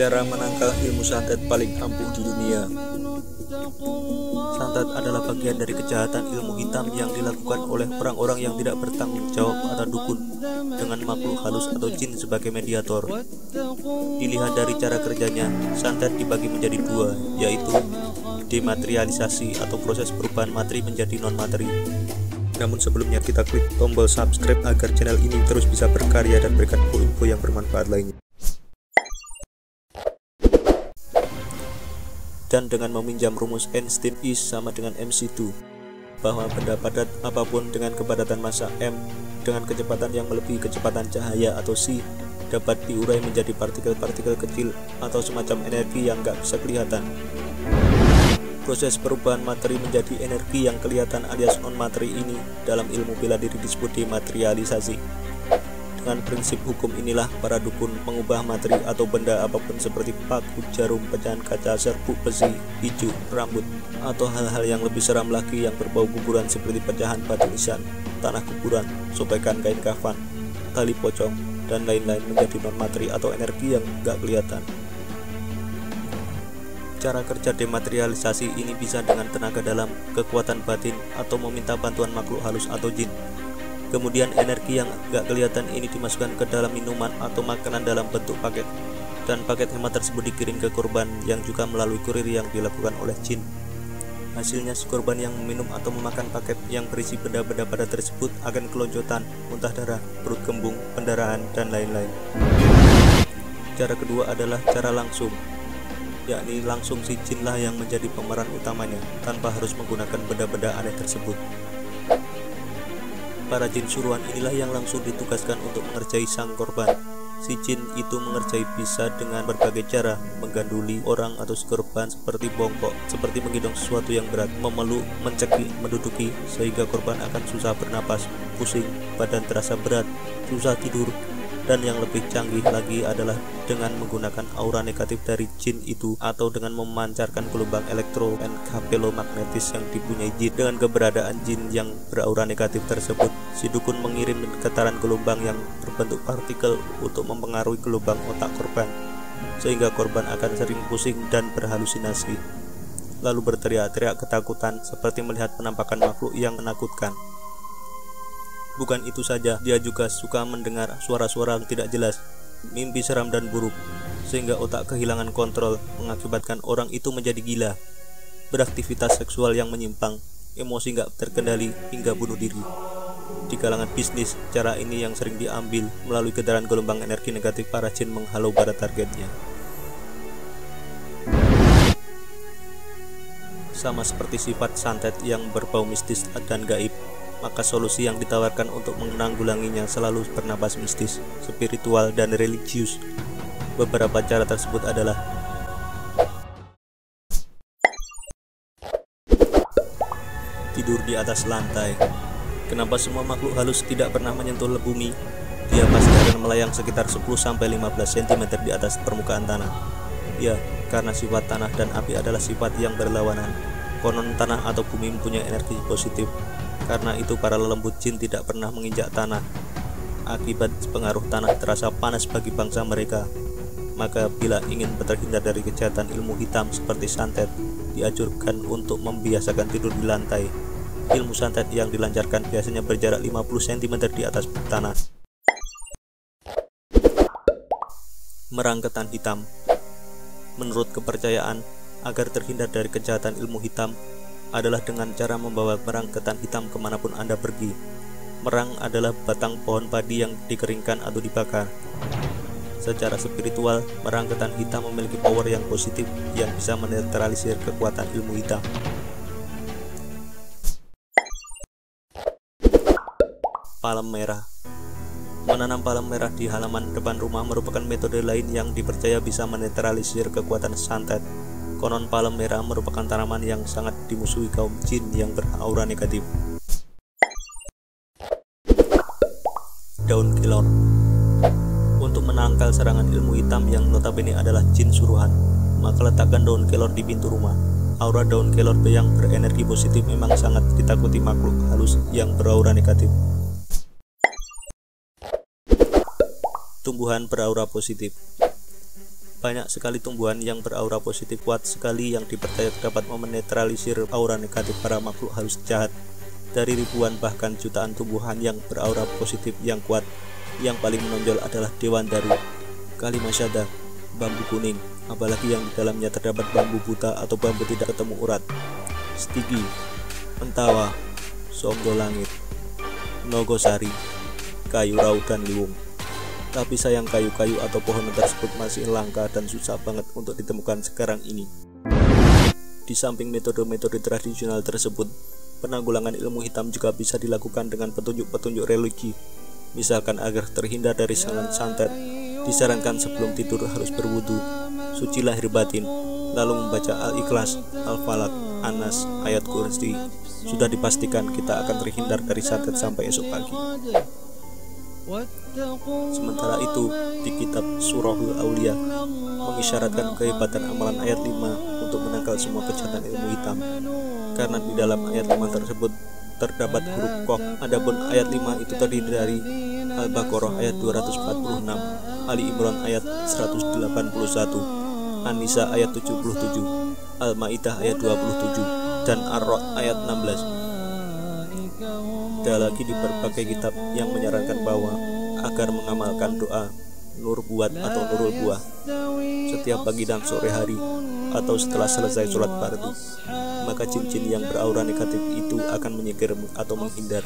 Cara menangkal ilmu santet paling ampuh di dunia. Santet adalah bagian dari kejahatan ilmu hitam yang dilakukan oleh orang-orang yang tidak bertanggung jawab atau dukun dengan makhluk halus atau jin sebagai mediator. Dilihat dari cara kerjanya, santet dibagi menjadi dua, yaitu dematerialisasi atau proses perubahan materi menjadi non-materi. Namun sebelumnya kita klik tombol subscribe agar channel ini terus bisa berkarya dan berikan info yang bermanfaat lainnya. Dan dengan meminjam rumus Einstein I sama dengan mc2, bahwa benda padat apapun dengan kepadatan massa m dengan kecepatan yang melebihi kecepatan cahaya atau c dapat diurai menjadi partikel-partikel kecil atau semacam energi yang nggak bisa kelihatan. Proses perubahan materi menjadi energi yang kelihatan alias non-materi ini dalam ilmu bela diri disebut dematerialisasi. Dengan prinsip hukum inilah para dukun mengubah materi atau benda apapun seperti paku, jarum, pecahan kaca, serbuk besi, hijau, rambut, atau hal-hal yang lebih seram lagi yang berbau kuburan seperti pecahan batu nisan, tanah kuburan, sobekan kain kafan, tali pocong, dan lain-lain menjadi non-materi atau energi yang gak kelihatan. Cara kerja dematerialisasi ini bisa dengan tenaga dalam, kekuatan batin, atau meminta bantuan makhluk halus atau jin. Kemudian energi yang gak kelihatan ini dimasukkan ke dalam minuman atau makanan dalam bentuk paket, dan paket hemat tersebut dikirim ke korban yang juga melalui kurir yang dilakukan oleh jin. Hasilnya si korban yang meminum atau memakan paket yang berisi benda-benda padat tersebut akan kelonjotan, muntah darah, perut kembung, pendarahan, dan lain-lain. Cara kedua adalah cara langsung, yakni langsung si jinlah yang menjadi pemeran utamanya tanpa harus menggunakan benda-benda aneh tersebut. Para jin suruhan inilah yang langsung ditugaskan untuk mengerjai sang korban. Si jin itu mengerjai bisa dengan berbagai cara, mengganduli orang atau si korban seperti bongkok, seperti menggendong sesuatu yang berat, memeluk, mencekik, menduduki, sehingga korban akan susah bernapas, pusing, badan terasa berat, susah tidur. Dan yang lebih canggih lagi adalah dengan menggunakan aura negatif dari jin itu atau dengan memancarkan gelombang elektroenkapelomagnetis yang dipunyai jin. Dengan keberadaan jin yang beraura negatif tersebut, si dukun mengirim getaran gelombang yang berbentuk partikel untuk mempengaruhi gelombang otak korban, sehingga korban akan sering pusing dan berhalusinasi, lalu berteriak-teriak ketakutan seperti melihat penampakan makhluk yang menakutkan. Bukan itu saja, dia juga suka mendengar suara-suara yang tidak jelas, mimpi seram dan buruk, sehingga otak kehilangan kontrol, mengakibatkan orang itu menjadi gila, beraktivitas seksual yang menyimpang, emosi nggak terkendali, hingga bunuh diri. Di kalangan bisnis, cara ini yang sering diambil melalui getaran gelombang energi negatif para jin menghalau pada targetnya. Sama seperti sifat santet yang berbau mistis dan gaib, maka solusi yang ditawarkan untuk menanggulanginya selalu bernapas mistis, spiritual, dan religius. Beberapa cara tersebut adalah: tidur di atas lantai. Kenapa semua makhluk halus tidak pernah menyentuh bumi? Dia pasti akan melayang sekitar 10-15 cm di atas permukaan tanah. Ya, karena sifat tanah dan api adalah sifat yang berlawanan. Konon tanah atau bumi mempunyai energi positif. Karena itu para lelembut jin tidak pernah menginjak tanah. Akibat pengaruh tanah terasa panas bagi bangsa mereka. Maka bila ingin terhindar dari kejahatan ilmu hitam seperti santet, dianjurkan untuk membiasakan tidur di lantai. Ilmu santet yang dilancarkan biasanya berjarak 50 cm di atas tanah. Merang ketan hitam. Menurut kepercayaan, agar terhindar dari kejahatan ilmu hitam adalah dengan cara membawa merang ketan hitam kemanapun Anda pergi. Merang adalah batang pohon padi yang dikeringkan atau dibakar. Secara spiritual, merang ketan hitam memiliki power yang positif yang bisa menetralisir kekuatan ilmu hitam. Palem merah. Menanam palem merah di halaman depan rumah merupakan metode lain yang dipercaya bisa menetralisir kekuatan santet. Konon palem merah merupakan tanaman yang sangat dimusuhi kaum jin yang beraura negatif. Daun kelor. Untuk menangkal serangan ilmu hitam yang notabene adalah jin suruhan, maka letakkan daun kelor di pintu rumah. Aura daun kelor yang berenergi positif memang sangat ditakuti makhluk halus yang beraura negatif. Tumbuhan beraura positif. Banyak sekali tumbuhan yang beraura positif kuat sekali yang dipercaya dapat menetralisir aura negatif para makhluk halus jahat. Dari ribuan bahkan jutaan tumbuhan yang beraura positif yang kuat, yang paling menonjol adalah Dewandaru, Kalimasyada, bambu kuning, apalagi yang di dalamnya terdapat bambu buta atau bambu tidak ketemu urat, Stigi, Pentawa, Somdo Langit, Nogosari, kayu rau dan liwung. Tapi sayang kayu-kayu atau pohon tersebut masih langka dan susah banget untuk ditemukan sekarang ini. Di samping metode-metode tradisional tersebut, penanggulangan ilmu hitam juga bisa dilakukan dengan petunjuk-petunjuk religi. Misalkan agar terhindar dari serangan santet, disarankan sebelum tidur harus berwudu, suci lahir batin, lalu membaca Al-Ikhlas, Al-Falaq, Anas, ayat kursi. Sudah dipastikan kita akan terhindar dari santet sampai esok pagi. Sementara itu, di kitab Surahul Aulia mengisyaratkan kehebatan amalan ayat 5 untuk menangkal semua kejahatan ilmu hitam. Karena di dalam ayat 5 tersebut terdapat huruf Qaf. Adapun ayat 5 itu terdiri dari Al-Baqarah ayat 246, Ali Imran ayat 181, An-Nisa ayat 77, Al-Maidah ayat 27, dan Ar-Ra'd ayat 16. Ada lagi di berbagai kitab yang menyarankan bahwa agar mengamalkan doa nur buat atau nurul buah setiap pagi dan sore hari atau setelah selesai sholat fardu, maka jin-jin yang beraura negatif itu akan menyingkir atau menghindar.